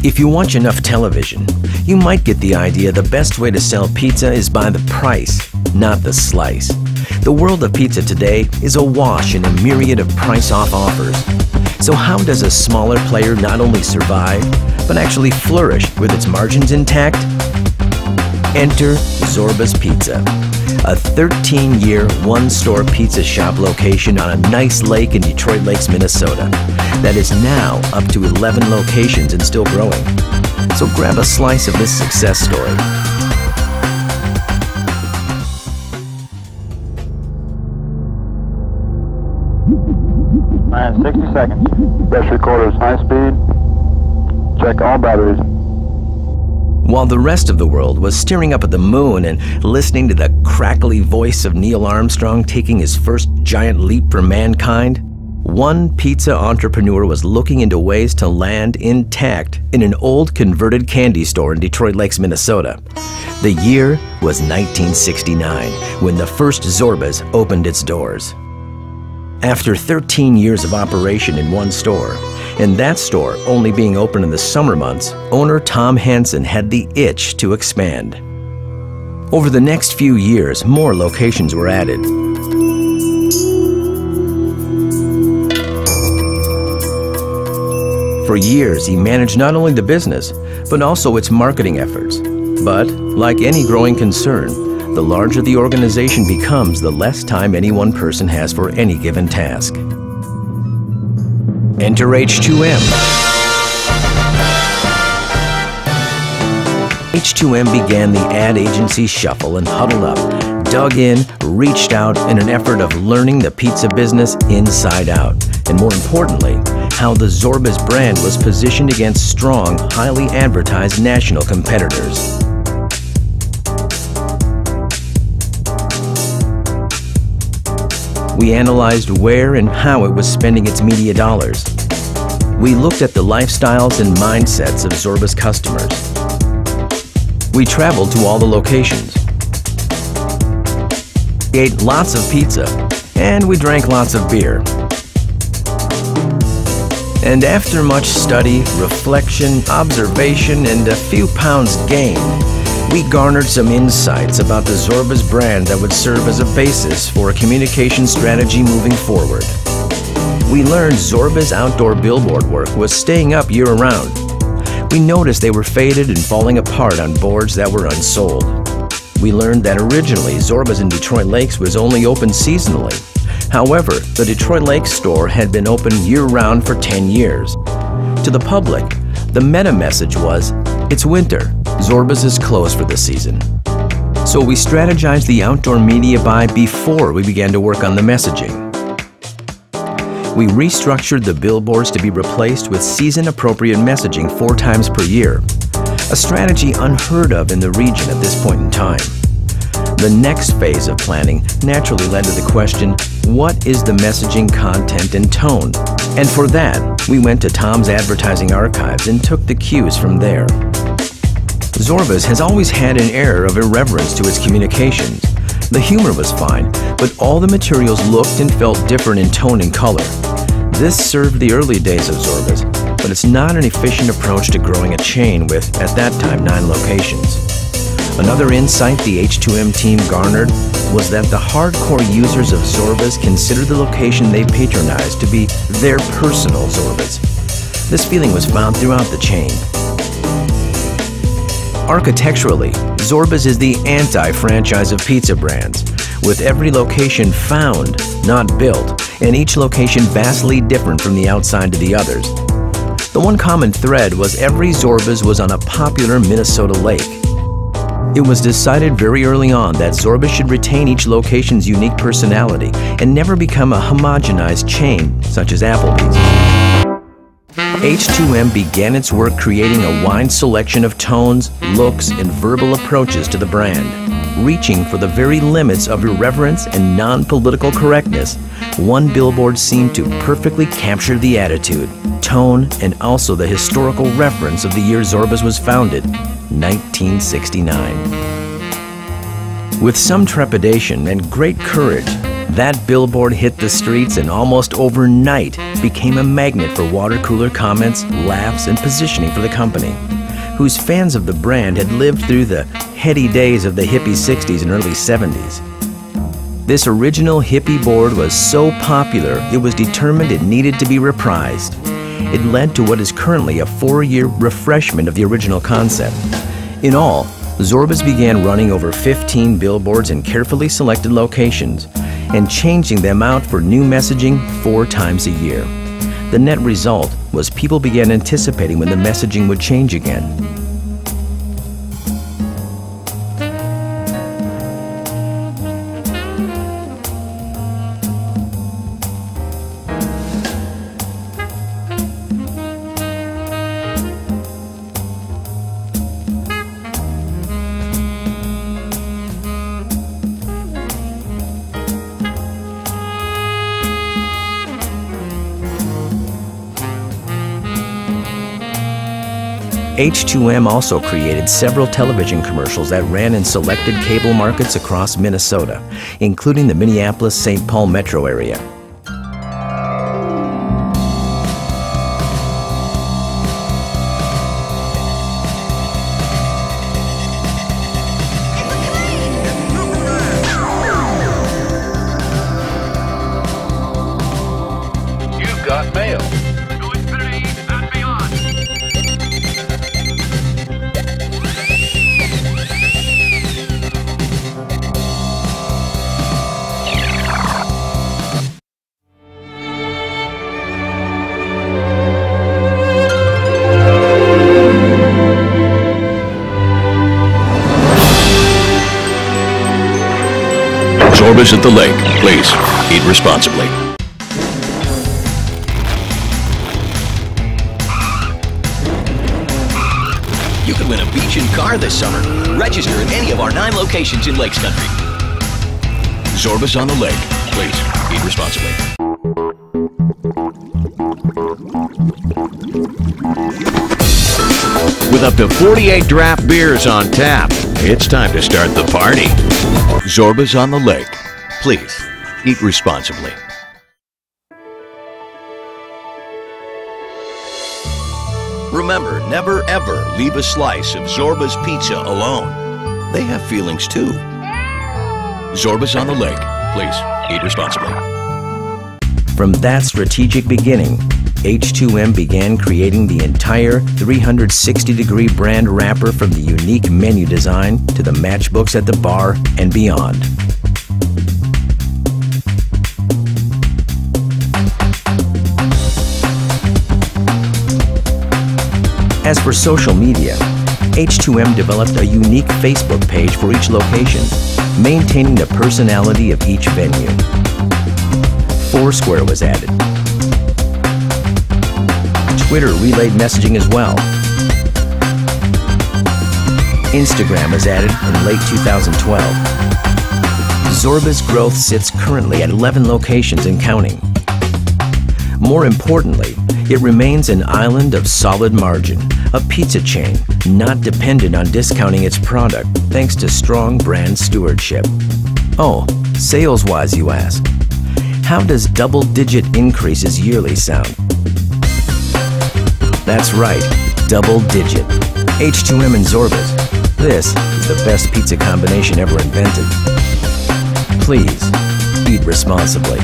If you watch enough television, you might get the idea the best way to sell pizza is by the price, not the slice. The world of pizza today is awash in a myriad of price-off offers. So how does a smaller player not only survive, but actually flourish with its margins intact? Enter Zorba's Pizza, a 13-year, one-store pizza shop location on a nice lake in Detroit Lakes, Minnesota, that is now up to 11 locations and still growing. So grab a slice of this success story. Minus 60 seconds. Best recorders, high speed. Check all batteries. While the rest of the world was staring up at the moon and listening to the crackly voice of Neil Armstrong taking his first giant leap for mankind, one pizza entrepreneur was looking into ways to land intact in an old converted candy store in Detroit Lakes, Minnesota. The year was 1969, when the first Zorba's opened its doors. After 13 years of operation in one store, and that store only being open in the summer months, owner Tom Hansen had the itch to expand. Over the next few years, more locations were added. For years, he managed not only the business, but also its marketing efforts. But, like any growing concern, the larger the organization becomes, the less time any one person has for any given task. Enter H2M. H2M began the ad agency shuffle and huddled up, dug in, reached out in an effort of learning the pizza business inside out, and more importantly, how the Zorba's brand was positioned against strong, highly advertised national competitors. We analyzed where and how it was spending its media dollars. We looked at the lifestyles and mindsets of Zorba's customers. We traveled to all the locations. We ate lots of pizza, and we drank lots of beer. And after much study, reflection, observation, and a few pounds gained, we garnered some insights about the Zorba's brand that would serve as a basis for a communication strategy moving forward. We learned Zorba's outdoor billboard work was staying up year-round. We noticed they were faded and falling apart on boards that were unsold. We learned that originally Zorba's in Detroit Lakes was only open seasonally. However, the Detroit Lakes store had been open year-round for 10 years. To the public, the meta message was, "It's winter. Zorba's is closed for the season." So we strategized the outdoor media buy before we began to work on the messaging. We restructured the billboards to be replaced with season-appropriate messaging 4 times per year, a strategy unheard of in the region at this point in time. The next phase of planning naturally led to the question, what is the messaging content and tone? And for that, we went to Tom's advertising archives and took the cues from there. Zorba's has always had an air of irreverence to its communications. The humor was fine, but all the materials looked and felt different in tone and color. This served the early days of Zorba's, but it's not an efficient approach to growing a chain with, at that time, 9 locations. Another insight the H2M team garnered was that the hardcore users of Zorba's consider the location they patronize to be their personal Zorba's. This feeling was found throughout the chain. Architecturally, Zorba's is the anti-franchise of pizza brands, with every location found, not built, and each location vastly different from the outside to the others. The one common thread was every Zorba's was on a popular Minnesota lake. It was decided very early on that Zorba's should retain each location's unique personality and never become a homogenized chain such as Applebee's. H2M began its work creating a wide selection of tones, looks, and verbal approaches to the brand. Reaching for the very limits of irreverence and non-political correctness, one billboard seemed to perfectly capture the attitude, tone, and also the historical reference of the year Zorbaz was founded, 1969. With some trepidation and great courage, that billboard hit the streets and almost overnight became a magnet for water cooler comments, laughs, and positioning for the company, whose fans of the brand had lived through the heady days of the hippie 60s and early 70s. This original hippie board was so popular, it was determined it needed to be reprised. It led to what is currently a 4-year refreshment of the original concept. In all, Zorbaz began running over 15 billboards in carefully selected locations and changing them out for new messaging 4 times a year. The net result was people began anticipating when the messaging would change again. H2M also created several television commercials that ran in selected cable markets across Minnesota, including the Minneapolis-St. Paul metro area. You've got mail. Zorbaz at the lake. Please, eat responsibly. You can win a beach and car this summer. Register at any of our 9 locations in Lakes Country. Zorbaz on the lake. Please, eat responsibly. With up to 48 draft beers on tap, it's time to start the party. Zorbaz on the lake. Please, eat responsibly. Remember, never ever leave a slice of Zorbaz pizza alone. They have feelings too. Zorbaz on the lake. Please, eat responsibly. From that strategic beginning, H2M began creating the entire 360-degree brand wrapper from the unique menu design to the matchbooks at the bar and beyond. As for social media, H2M developed a unique Facebook page for each location, maintaining the personality of each venue. Foursquare was added. Twitter relayed messaging as well. Instagram was added in late 2012. Zorbaz growth sits currently at 11 locations and counting. More importantly, it remains an island of solid margin, a pizza chain not dependent on discounting its product thanks to strong brand stewardship. Oh, sales-wise, you ask? How does double-digit increases yearly sound? That's right, double-digit. H2M and Zorbaz. This is the best pizza combination ever invented. Please, eat responsibly.